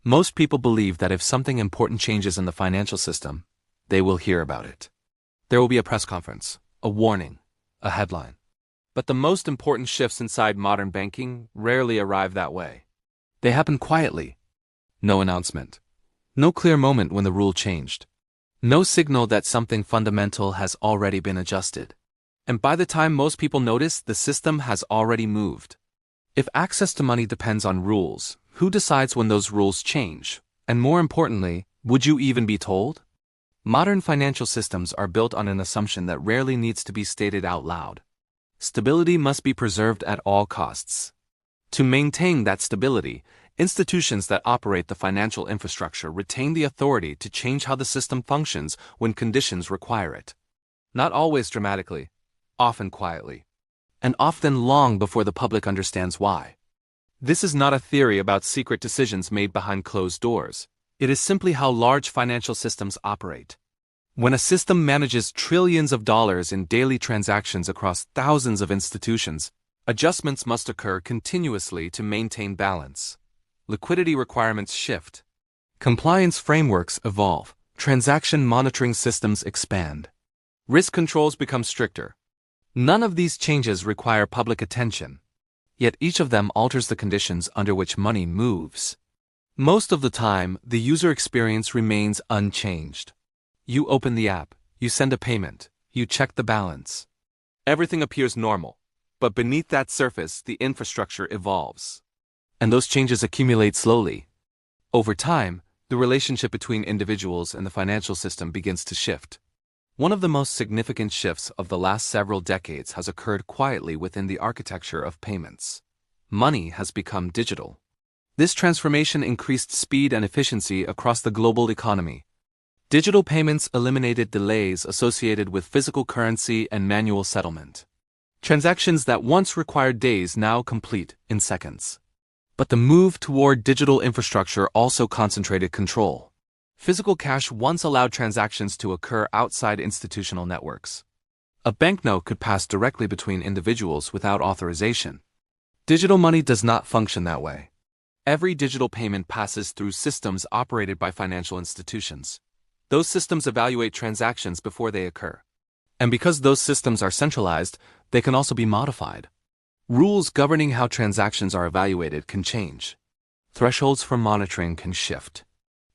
Most people believe that if something important changes in the financial system, they will hear about it. There will be a press conference, a warning, a headline. But the most important shifts inside modern banking rarely arrive that way. They happen quietly. No announcement. No clear moment when the rule changed. No signal that something fundamental has already been adjusted. And by the time most people notice, the system has already moved. If access to money depends on rules, who decides when those rules change? And more importantly, would you even be told? Modern financial systems are built on an assumption that rarely needs to be stated out loud. Stability must be preserved at all costs. To maintain that stability, institutions that operate the financial infrastructure retain the authority to change how the system functions when conditions require it. Not always dramatically, often quietly, and often long before the public understands why. This is not a theory about secret decisions made behind closed doors. It is simply how large financial systems operate. When a system manages trillions of dollars in daily transactions across thousands of institutions, adjustments must occur continuously to maintain balance. Liquidity requirements shift. Compliance frameworks evolve. Transaction monitoring systems expand. Risk controls become stricter. None of these changes require public attention. Yet each of them alters the conditions under which money moves. Most of the time, the user experience remains unchanged. You open the app, you send a payment, you check the balance. Everything appears normal, but beneath that surface, the infrastructure evolves. And those changes accumulate slowly. Over time, the relationship between individuals and the financial system begins to shift. One of the most significant shifts of the last several decades has occurred quietly within the architecture of payments. Money has become digital. This transformation increased speed and efficiency across the global economy. Digital payments eliminated delays associated with physical currency and manual settlement. Transactions that once required days now complete in seconds. But the move toward digital infrastructure also concentrated control. Physical cash once allowed transactions to occur outside institutional networks. A banknote could pass directly between individuals without authorization. Digital money does not function that way. Every digital payment passes through systems operated by financial institutions. Those systems evaluate transactions before they occur. And because those systems are centralized, they can also be modified. Rules governing how transactions are evaluated can change. Thresholds for monitoring can shift.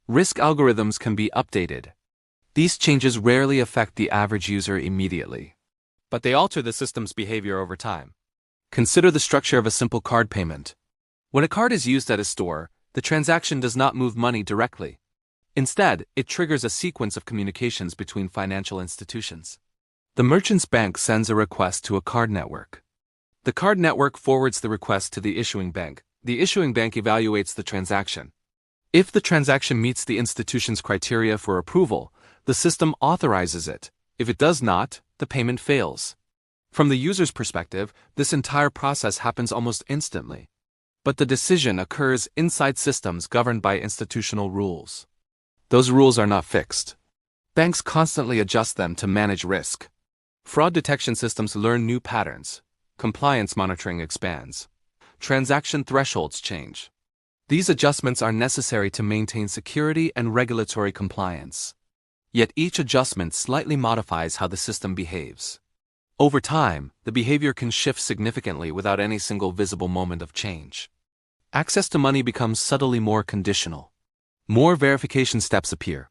Risk algorithms can be updated. These changes rarely affect the average user immediately, but they alter the system's behavior over time. Consider the structure of a simple card payment. When a card is used at a store, the transaction does not move money directly. Instead, it triggers a sequence of communications between financial institutions. The merchant's bank sends a request to a card network. The card network forwards the request to the issuing bank. The issuing bank evaluates the transaction. If the transaction meets the institution's criteria for approval, the system authorizes it. If it does not, the payment fails. From the user's perspective, this entire process happens almost instantly. But the decision occurs inside systems governed by institutional rules. Those rules are not fixed. Banks constantly adjust them to manage risk. Fraud detection systems learn new patterns. Compliance monitoring expands. Transaction thresholds change. These adjustments are necessary to maintain security and regulatory compliance. Yet each adjustment slightly modifies how the system behaves. Over time, the behavior can shift significantly without any single visible moment of change. Access to money becomes subtly more conditional. More verification steps appear.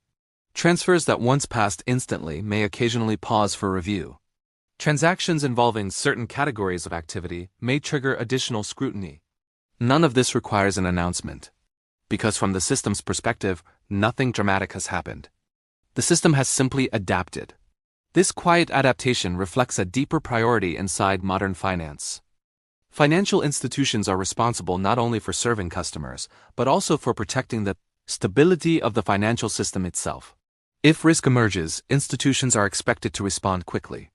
Transfers that once passed instantly may occasionally pause for review. Transactions involving certain categories of activity may trigger additional scrutiny. None of this requires an announcement, because from the system's perspective, nothing dramatic has happened. The system has simply adapted. This quiet adaptation reflects a deeper priority inside modern finance. Financial institutions are responsible not only for serving customers, but also for protecting the stability of the financial system itself. If risk emerges, institutions are expected to respond quickly,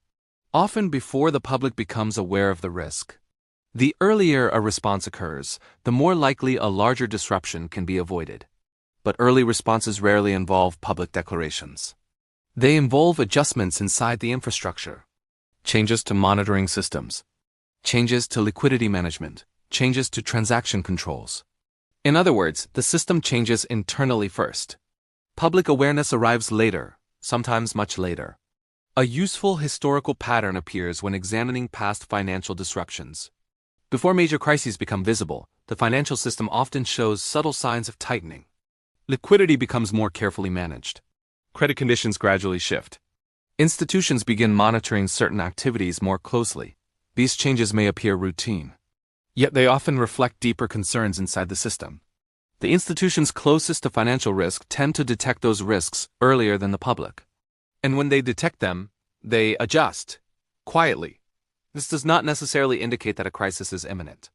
often before the public becomes aware of the risk. The earlier a response occurs, the more likely a larger disruption can be avoided. But early responses rarely involve public declarations. They involve adjustments inside the infrastructure. Changes to monitoring systems. Changes to liquidity management. Changes to transaction controls. In other words, the system changes internally first. Public awareness arrives later, sometimes much later. A useful historical pattern appears when examining past financial disruptions. Before major crises become visible, the financial system often shows subtle signs of tightening. Liquidity becomes more carefully managed. Credit conditions gradually shift. Institutions begin monitoring certain activities more closely. These changes may appear routine, yet they often reflect deeper concerns inside the system. The institutions closest to financial risk tend to detect those risks earlier than the public. And when they detect them, they adjust, quietly. This does not necessarily indicate that a crisis is imminent.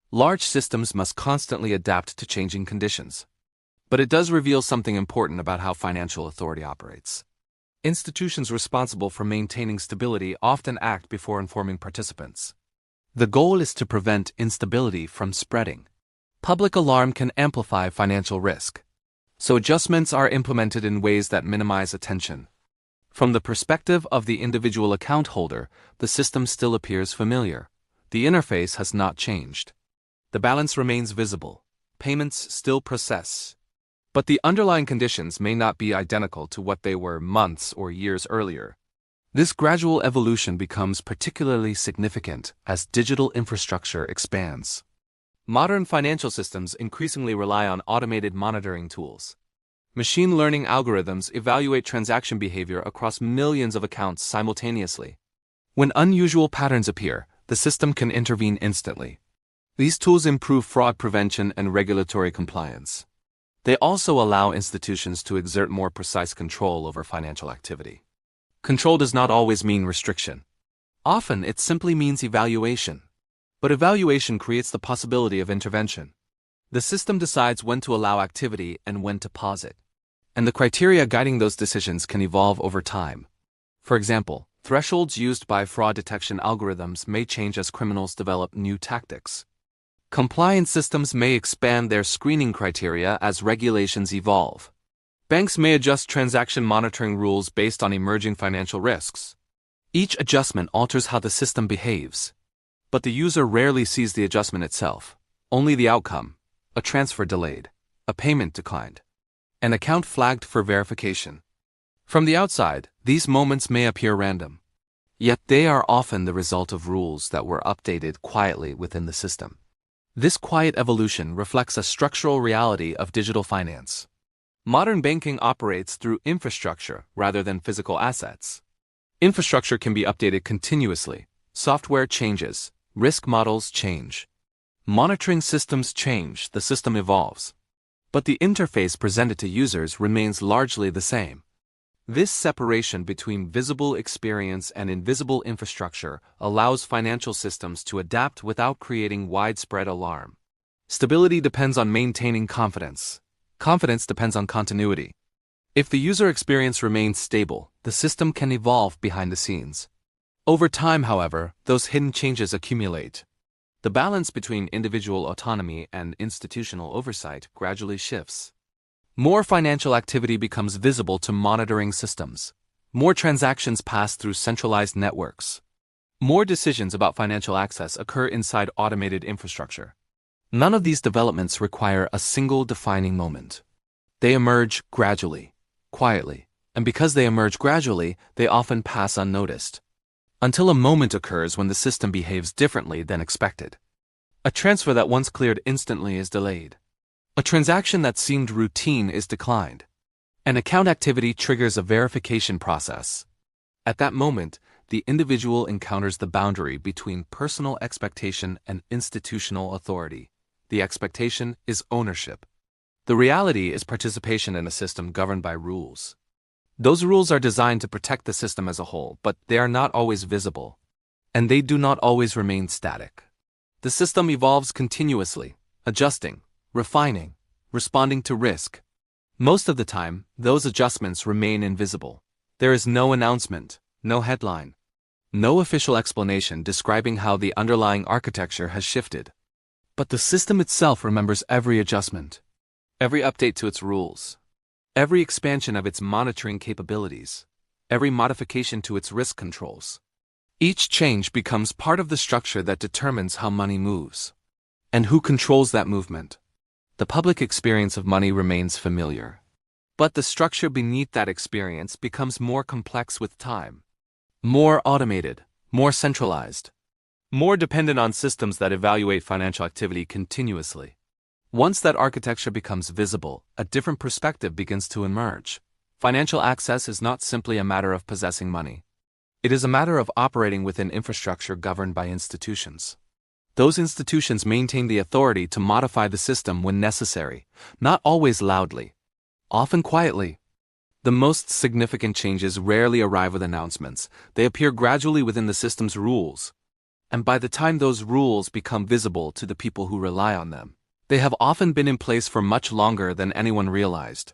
Large systems must constantly adapt to changing conditions. But it does reveal something important about how financial authority operates. Institutions responsible for maintaining stability often act before informing participants. The goal is to prevent instability from spreading. Public alarm can amplify financial risk, so adjustments are implemented in ways that minimize attention. From the perspective of the individual account holder, the system still appears familiar. The interface has not changed. The balance remains visible. Payments still process. But the underlying conditions may not be identical to what they were months or years earlier. This gradual evolution becomes particularly significant as digital infrastructure expands. Modern financial systems increasingly rely on automated monitoring tools. Machine learning algorithms evaluate transaction behavior across millions of accounts simultaneously. When unusual patterns appear, the system can intervene instantly. These tools improve fraud prevention and regulatory compliance. They also allow institutions to exert more precise control over financial activity. Control does not always mean restriction. Often it simply means evaluation. But evaluation creates the possibility of intervention. The system decides when to allow activity and when to pause it. And the criteria guiding those decisions can evolve over time. For example, thresholds used by fraud detection algorithms may change as criminals develop new tactics. Compliance systems may expand their screening criteria as regulations evolve. Banks may adjust transaction monitoring rules based on emerging financial risks. Each adjustment alters how the system behaves. But the user rarely sees the adjustment itself, only the outcome: a transfer delayed, a payment declined, an account flagged for verification. From the outside, these moments may appear random. Yet they are often the result of rules that were updated quietly within the system. This quiet evolution reflects a structural reality of digital finance. Modern banking operates through infrastructure rather than physical assets. Infrastructure can be updated continuously. Software changes, risk models change. Monitoring systems change, the system evolves. But the interface presented to users remains largely the same. This separation between visible experience and invisible infrastructure allows financial systems to adapt without creating widespread alarm. Stability depends on maintaining confidence. Confidence depends on continuity. If the user experience remains stable, the system can evolve behind the scenes. Over time, however, those hidden changes accumulate. The balance between individual autonomy and institutional oversight gradually shifts. More financial activity becomes visible to monitoring systems. More transactions pass through centralized networks. More decisions about financial access occur inside automated infrastructure. None of these developments require a single defining moment. They emerge gradually, quietly, and because they emerge gradually, they often pass unnoticed. Until a moment occurs when the system behaves differently than expected. A transfer that once cleared instantly is delayed. A transaction that seemed routine is declined. An account activity triggers a verification process. At that moment, the individual encounters the boundary between personal expectation and institutional authority. The expectation is ownership. The reality is participation in a system governed by rules. Those rules are designed to protect the system as a whole, but they are not always visible. And they do not always remain static. The system evolves continuously, adjusting, refining, responding to risk. Most of the time, those adjustments remain invisible. There is no announcement, no headline, no official explanation describing how the underlying architecture has shifted. But the system itself remembers every adjustment, every update to its rules, every expansion of its monitoring capabilities, every modification to its risk controls. Each change becomes part of the structure that determines how money moves, and who controls that movement. The public experience of money remains familiar. But the structure beneath that experience becomes more complex with time. More automated, more centralized, more dependent on systems that evaluate financial activity continuously. Once that architecture becomes visible, a different perspective begins to emerge. Financial access is not simply a matter of possessing money. It is a matter of operating within infrastructure governed by institutions. Those institutions maintain the authority to modify the system when necessary, not always loudly, often quietly. The most significant changes rarely arrive with announcements. They appear gradually within the system's rules. And by the time those rules become visible to the people who rely on them, they have often been in place for much longer than anyone realized.